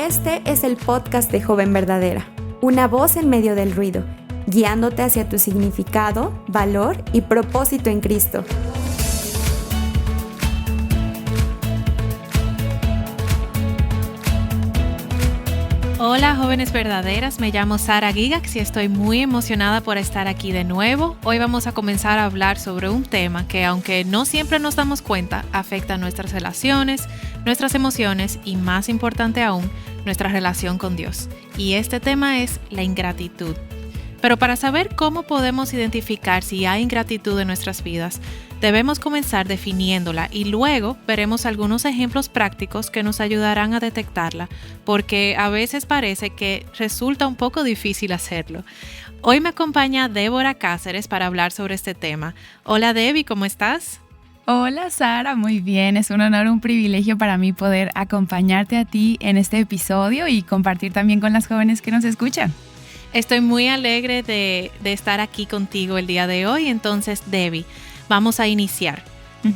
Este es el podcast de Joven Verdadera, una voz en medio del ruido, guiándote hacia tu significado, valor y propósito en Cristo. Hola jóvenes verdaderas, me llamo Sara Gigax y estoy muy emocionada por estar aquí de nuevo. Hoy vamos a comenzar a hablar sobre un tema que, aunque no siempre nos damos cuenta, afecta nuestras relaciones, nuestras emociones y, más importante aún, nuestra relación con Dios. Y este tema es la ingratitud. Pero para saber cómo podemos identificar si hay ingratitud en nuestras vidas, debemos comenzar definiéndola y luego veremos algunos ejemplos prácticos que nos ayudarán a detectarla, porque a veces parece que resulta un poco difícil hacerlo. Hoy me acompaña Débora Cáceres para hablar sobre este tema. Hola Debbie, ¿cómo estás? Hola Sara, muy bien. Es un honor, un privilegio para mí poder acompañarte a ti en este episodio y compartir también con las jóvenes que nos escuchan. Estoy muy alegre de estar aquí contigo el día de hoy. Entonces, Debbie, vamos a iniciar.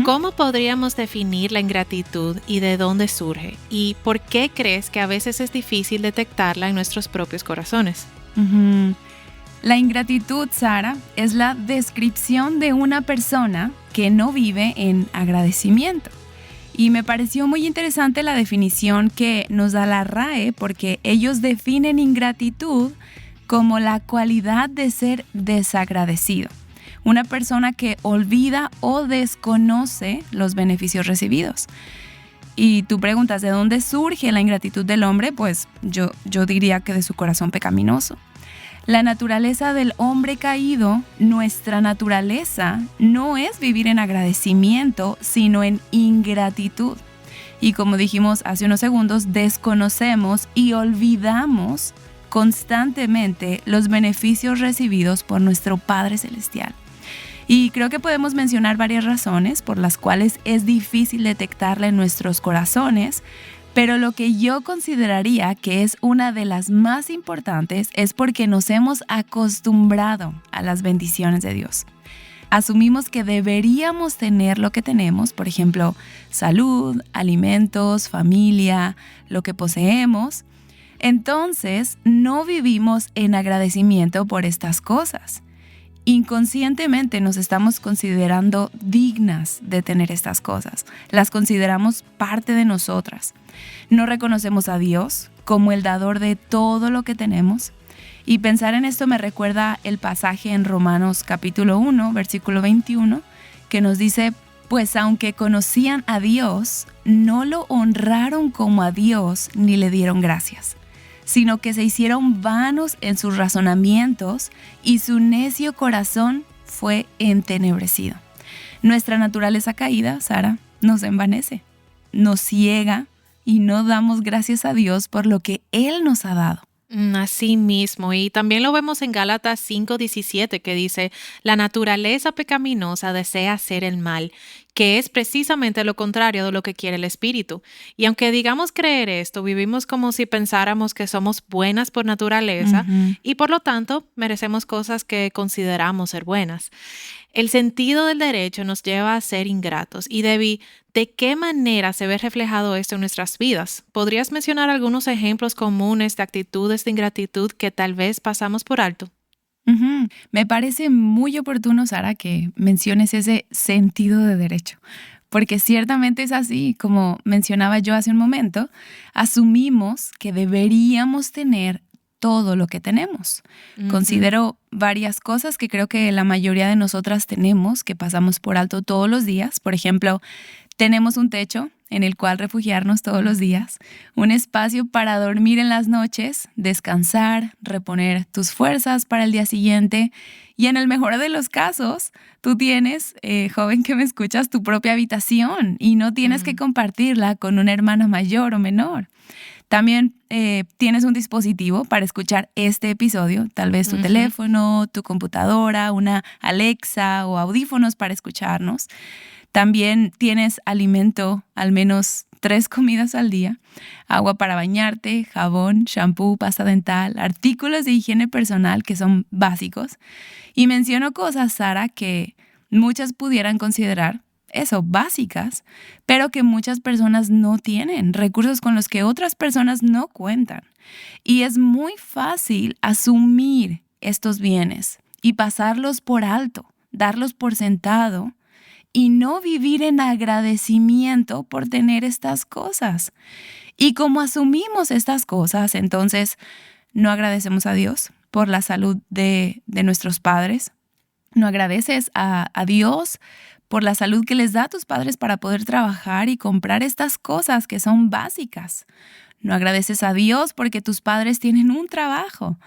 ¿Cómo podríamos definir la ingratitud y de dónde surge? ¿Y por qué crees que a veces es difícil detectarla en nuestros propios corazones? La ingratitud, Sara, es la descripción de una persona que no vive en agradecimiento. Y me pareció muy interesante la definición que nos da la RAE, porque ellos definen ingratitud como la cualidad de ser desagradecido. Una persona que olvida o desconoce los beneficios recibidos. Y tú preguntas, ¿de dónde surge la ingratitud del hombre? Pues yo diría que de su corazón pecaminoso. La naturaleza del hombre caído, nuestra naturaleza, no es vivir en agradecimiento, sino en ingratitud. Y como dijimos hace unos segundos, desconocemos y olvidamos constantemente los beneficios recibidos por nuestro Padre Celestial. Y creo que podemos mencionar varias razones por las cuales es difícil detectarla en nuestros corazones, pero lo que yo consideraría que es una de las más importantes es porque nos hemos acostumbrado a las bendiciones de Dios. Asumimos que deberíamos tener lo que tenemos, por ejemplo, salud, alimentos, familia, lo que poseemos. Entonces, no vivimos en agradecimiento por estas cosas. Inconscientemente nos estamos considerando dignas de tener estas cosas. Las consideramos parte de nosotras. No reconocemos a Dios como el dador de todo lo que tenemos. Y pensar en esto me recuerda el pasaje en Romanos capítulo 1, versículo 21, que nos dice: pues aunque conocían a Dios, no lo honraron como a Dios ni le dieron gracias, sino que se hicieron vanos en sus razonamientos y su necio corazón fue entenebrecido. Nuestra naturaleza caída, Sara, nos envanece, nos ciega y no damos gracias a Dios por lo que Él nos ha dado. Así mismo, y también lo vemos en Gálatas 5:17 que dice: la naturaleza pecaminosa desea hacer el mal, que es precisamente lo contrario de lo que quiere el espíritu. Y aunque digamos creer esto, vivimos como si pensáramos que somos buenas por naturaleza y por lo tanto merecemos cosas que consideramos ser buenas. El sentido del derecho nos lleva a ser ingratos. Y Debbie, ¿de qué manera se ve reflejado esto en nuestras vidas? ¿Podrías mencionar algunos ejemplos comunes de actitudes de ingratitud que tal vez pasamos por alto? Me parece muy oportuno, Sara, que menciones ese sentido de derecho, porque ciertamente es así, como mencionaba yo hace un momento, asumimos que deberíamos tener todo lo que tenemos. Considero varias cosas que creo que la mayoría de nosotras tenemos, que pasamos por alto todos los días. Por ejemplo, tenemos un techo en el cual refugiarnos todos los días, un espacio para dormir en las noches, descansar, reponer tus fuerzas para el día siguiente. Y en el mejor de los casos, tú tienes, joven que me escuchas, tu propia habitación y no tienes que compartirla con una hermana mayor o menor. También tienes un dispositivo para escuchar este episodio, tal vez tu teléfono, tu computadora, una Alexa o audífonos para escucharnos. También tienes alimento, al menos 3 comidas al día, agua para bañarte, jabón, shampoo, pasta dental, artículos de higiene personal que son básicos. Y menciono cosas, Sara, que muchas pudieran considerar básicas, pero que muchas personas no tienen, recursos con los que otras personas no cuentan. Y es muy fácil asumir estos bienes y pasarlos por alto, darlos por sentado y no vivir en agradecimiento por tener estas cosas. Y como asumimos estas cosas, entonces no agradecemos a Dios por la salud de nuestros padres, no agradeces a Dios por la salud que les da a tus padres para poder trabajar y comprar estas cosas que son básicas. No agradeces a Dios porque tus padres tienen un trabajo,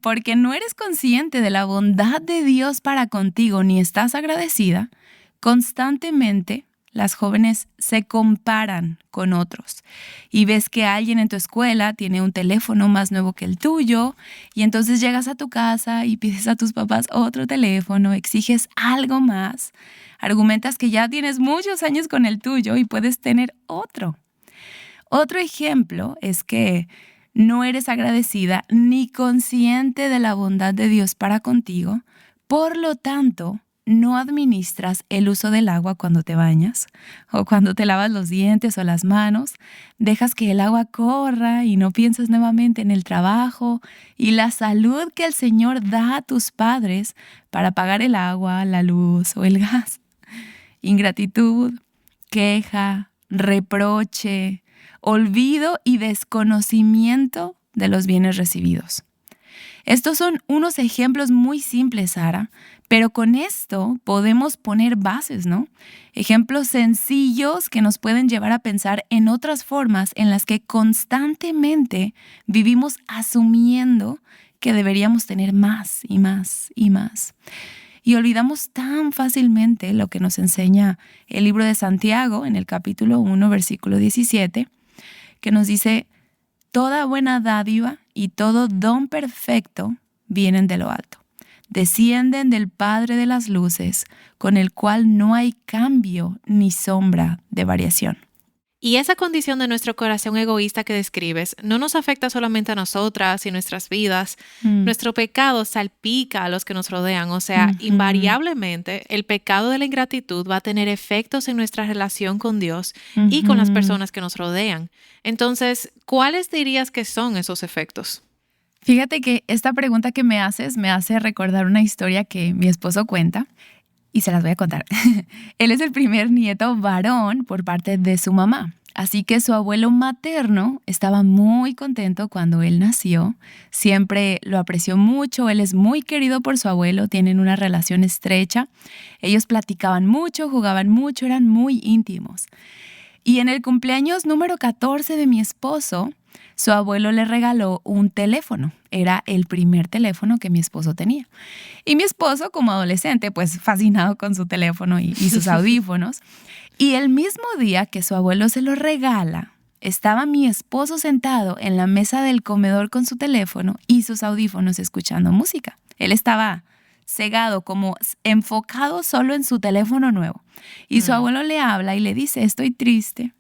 porque no eres consciente de la bondad de Dios para contigo ni estás agradecida. Constantemente las jóvenes se comparan con otros y ves que alguien en tu escuela tiene un teléfono más nuevo que el tuyo y entonces llegas a tu casa y pides a tus papás otro teléfono, exiges algo más, argumentas que ya tienes muchos años con el tuyo y puedes tener otro. Otro ejemplo es que no eres agradecida ni consciente de la bondad de Dios para contigo, por lo tanto, no administras el uso del agua cuando te bañas o cuando te lavas los dientes o las manos, dejas que el agua corra y no piensas nuevamente en el trabajo y la salud que el Señor da a tus padres para pagar el agua, la luz o el gas. Ingratitud, queja, reproche, olvido y desconocimiento de los bienes recibidos. Estos son unos ejemplos muy simples, Sara, pero con esto podemos poner bases, ¿no? Ejemplos sencillos que nos pueden llevar a pensar en otras formas en las que constantemente vivimos asumiendo que deberíamos tener más y más y más. Y olvidamos tan fácilmente lo que nos enseña el libro de Santiago en el capítulo 1, versículo 17, que nos dice: toda buena dádiva y todo don perfecto vienen de lo alto. Descienden del Padre de las luces, con el cual no hay cambio ni sombra de variación. Y esa condición de nuestro corazón egoísta que describes no nos afecta solamente a nosotras y nuestras vidas. Nuestro pecado salpica a los que nos rodean. O sea, invariablemente el pecado de la ingratitud va a tener efectos en nuestra relación con Dios y con las personas que nos rodean. Entonces, ¿cuáles dirías que son esos efectos? Fíjate que esta pregunta que me haces me hace recordar una historia que mi esposo cuenta. Y se las voy a contar. Él es el primer nieto varón por parte de su mamá. Así que su abuelo materno estaba muy contento cuando él nació. Siempre lo apreció mucho. Él es muy querido por su abuelo. Tienen una relación estrecha. Ellos platicaban mucho, jugaban mucho, eran muy íntimos. Y en el cumpleaños número 14 de mi esposo, su abuelo le regaló un teléfono. Era el primer teléfono que mi esposo tenía. Y mi esposo, como adolescente, pues fascinado con su teléfono y sus audífonos. Y el mismo día que su abuelo se lo regala, estaba mi esposo sentado en la mesa del comedor con su teléfono y sus audífonos escuchando música. Él estaba cegado, como enfocado solo en su teléfono nuevo. Y su abuelo le habla y le dice: estoy triste.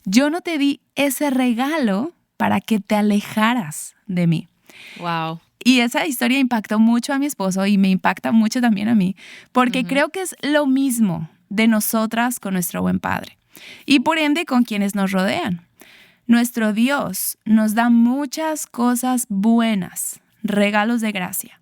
Yo no te di ese regalo para que te alejaras de mí. Wow. Y esa historia impactó mucho a mi esposo y me impacta mucho también a mí, porque creo que es lo mismo de nosotras con nuestro buen Padre y por ende con quienes nos rodean. Nuestro Dios nos da muchas cosas buenas, regalos de gracia,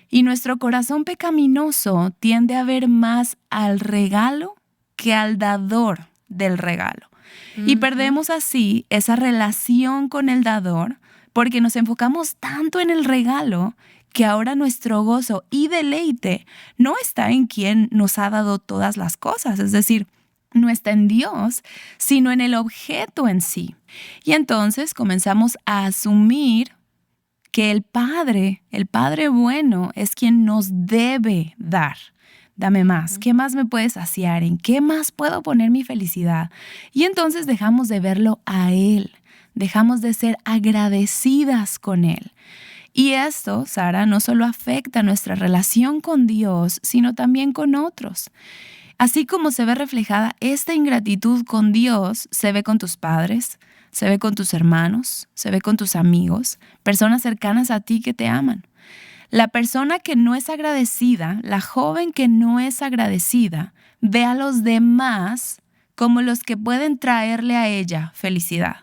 y nuestro corazón pecaminoso tiende a ver más al regalo que al dador del regalo. Y perdemos así esa relación con el dador porque nos enfocamos tanto en el regalo que ahora nuestro gozo y deleite no está en quien nos ha dado todas las cosas, es decir, no está en Dios, sino en el objeto en sí. Y entonces comenzamos a asumir que el Padre bueno, es quien nos debe dar. Dame más. ¿Qué más me puedes saciar? ¿En qué más puedo poner mi felicidad? Y entonces dejamos de verlo a Él. Dejamos de ser agradecidas con Él. Y esto, Sara, no solo afecta nuestra relación con Dios, sino también con otros. Así como se ve reflejada esta ingratitud con Dios, se ve con tus padres, se ve con tus hermanos, se ve con tus amigos, personas cercanas a ti que te aman. La persona que no es agradecida, la joven que no es agradecida, ve a los demás como los que pueden traerle a ella felicidad.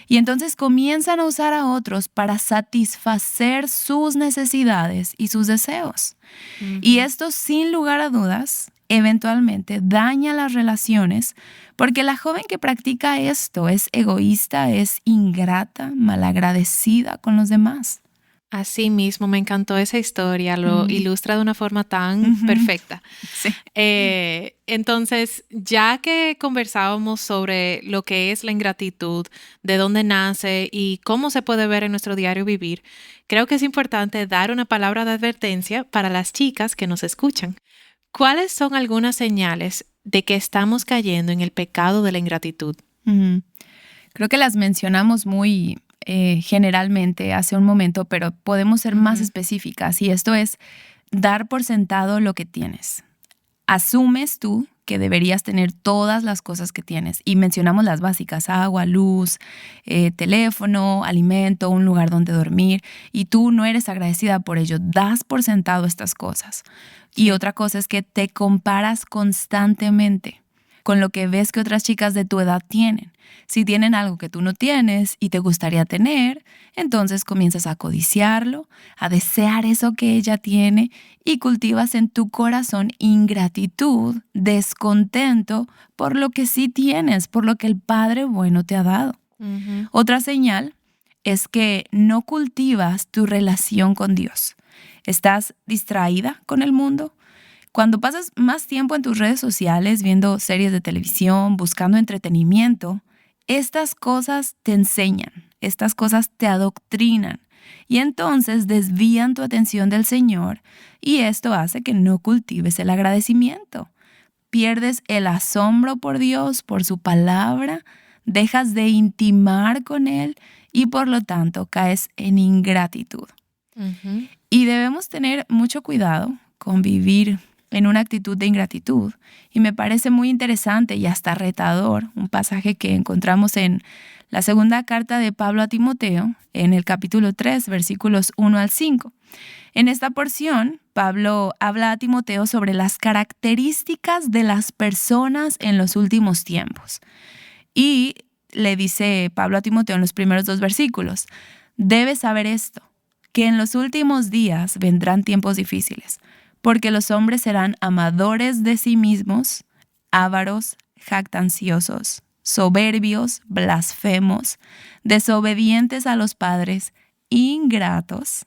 Y entonces comienzan a usar a otros para satisfacer sus necesidades y sus deseos. Y esto, sin lugar a dudas, eventualmente daña las relaciones, porque la joven que practica esto es egoísta, es ingrata, malagradecida con los demás. Así mismo, me encantó esa historia, lo ilustra de una forma tan perfecta. Sí. Entonces, ya que conversábamos sobre lo que es la ingratitud, de dónde nace y cómo se puede ver en nuestro diario vivir, creo que es importante dar una palabra de advertencia para las chicas que nos escuchan. ¿Cuáles son algunas señales de que estamos cayendo en el pecado de la ingratitud? Creo que las mencionamos muy generalmente hace un momento, pero podemos ser más específicas, y esto es dar por sentado lo que tienes. Asumes tú que deberías tener todas las cosas que tienes, y mencionamos las básicas: agua, luz, teléfono, alimento, un lugar donde dormir, y tú no eres agradecida por ello, das por sentado estas cosas. Y otra cosa es que te comparas constantemente con lo que ves que otras chicas de tu edad tienen. Si tienen algo que tú no tienes y te gustaría tener, entonces comienzas a codiciarlo, a desear eso que ella tiene, y cultivas en tu corazón ingratitud, descontento por lo que sí tienes, por lo que el Padre bueno te ha dado. Otra señal es que no cultivas tu relación con Dios. ¿Estás distraída con el mundo? Cuando pasas más tiempo en tus redes sociales, viendo series de televisión, buscando entretenimiento, estas cosas te enseñan, estas cosas te adoctrinan, y entonces desvían tu atención del Señor, y esto hace que no cultives el agradecimiento. Pierdes el asombro por Dios, por su palabra, dejas de intimar con Él y por lo tanto caes en ingratitud. Y debemos tener mucho cuidado con vivir en una actitud de ingratitud. Y me parece muy interesante y hasta retador un pasaje que encontramos en la segunda carta de Pablo a Timoteo, en el capítulo 3, versículos 1 al 5. En esta porción, Pablo habla a Timoteo sobre las características de las personas en los últimos tiempos. Y le dice Pablo a Timoteo en los primeros 2 versículos: debes saber esto, que en los últimos días vendrán tiempos difíciles, porque los hombres serán amadores de sí mismos, ávaros, jactanciosos, soberbios, blasfemos, desobedientes a los padres, ingratos,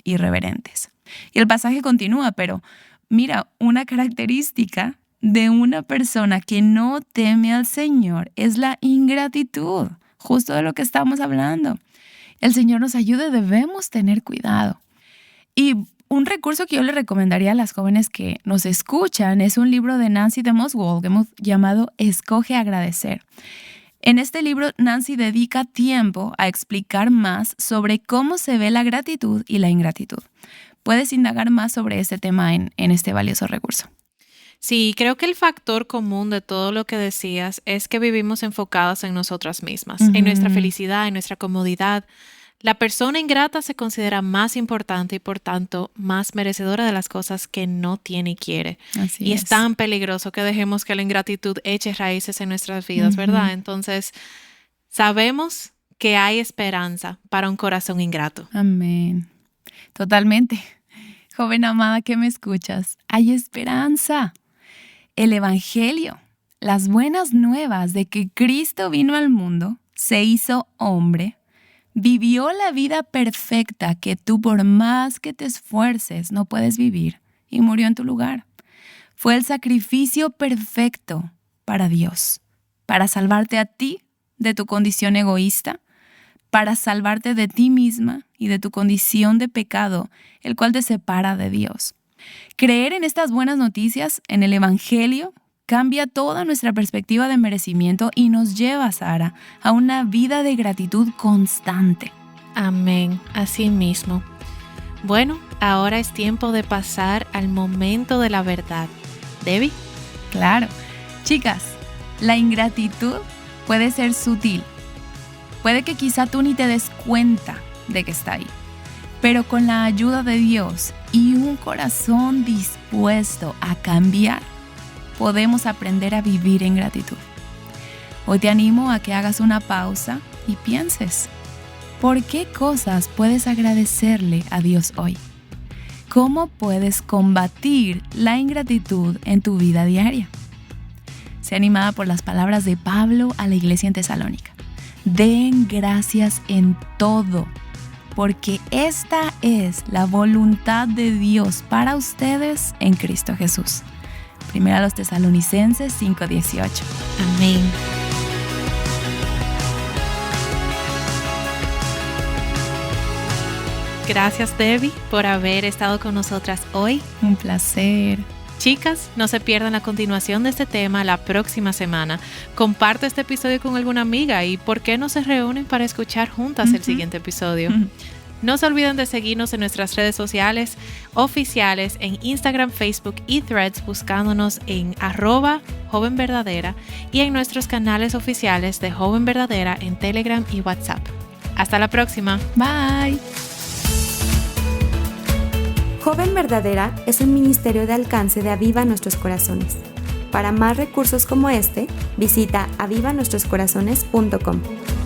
irreverentes. Y el pasaje continúa, pero mira, una característica de una persona que no teme al Señor es la ingratitud, justo de lo que estamos hablando. El Señor nos ayude, debemos tener cuidado. Y un recurso que yo le recomendaría a las jóvenes que nos escuchan es un libro de Nancy DeMoss Wolgemuth llamado Escoge agradecer. En este libro, Nancy dedica tiempo a explicar más sobre cómo se ve la gratitud y la ingratitud. Puedes indagar más sobre este tema en este valioso recurso. Sí, creo que el factor común de todo lo que decías es que vivimos enfocadas en nosotras mismas, en nuestra felicidad, en nuestra comodidad. La persona ingrata se considera más importante y por tanto más merecedora de las cosas que no tiene y quiere. Y es tan peligroso que dejemos que la ingratitud eche raíces en nuestras vidas, ¿verdad? Entonces, sabemos que hay esperanza para un corazón ingrato. Amén. Totalmente. Joven amada que me escuchas, hay esperanza. El Evangelio, las buenas nuevas de que Cristo vino al mundo, se hizo hombre, vivió la vida perfecta que tú por más que te esfuerces no puedes vivir y murió en tu lugar. Fue el sacrificio perfecto para Dios, para salvarte a ti de tu condición egoísta, para salvarte de ti misma y de tu condición de pecado, el cual te separa de Dios. Creer en estas buenas noticias, en el Evangelio, cambia toda nuestra perspectiva de merecimiento y nos lleva, Sara, a una vida de gratitud constante. Amén, así mismo. Bueno, ahora es tiempo de pasar al momento de la verdad. ¿Debbie? Claro. Chicas, la ingratitud puede ser sutil. Puede que quizá tú ni te des cuenta de que está ahí. Pero con la ayuda de Dios y un corazón dispuesto a cambiar, podemos aprender a vivir en gratitud. Hoy te animo a que hagas una pausa y pienses, ¿por qué cosas puedes agradecerle a Dios hoy? ¿Cómo puedes combatir la ingratitud en tu vida diaria? Sé animada por las palabras de Pablo a la iglesia en Tesalónica. Den gracias en todo, porque esta es la voluntad de Dios para ustedes en Cristo Jesús. Primera a los Tesalonicenses 5:18. Amén. Gracias, Debbie, por haber estado con nosotras hoy. Un placer. Chicas, no se pierdan la continuación de este tema la próxima semana. Comparte este episodio con alguna amiga y ¿por qué no se reúnen para escuchar juntas el siguiente episodio? No se olviden de seguirnos en nuestras redes sociales oficiales en Instagram, Facebook y Threads buscándonos en @jovenverdadera y en nuestros canales oficiales de Joven Verdadera en Telegram y WhatsApp. Hasta la próxima. Bye. Joven Verdadera es un ministerio de alcance de Aviva Nuestros Corazones. Para más recursos como este, visita avivanuestroscorazones.com.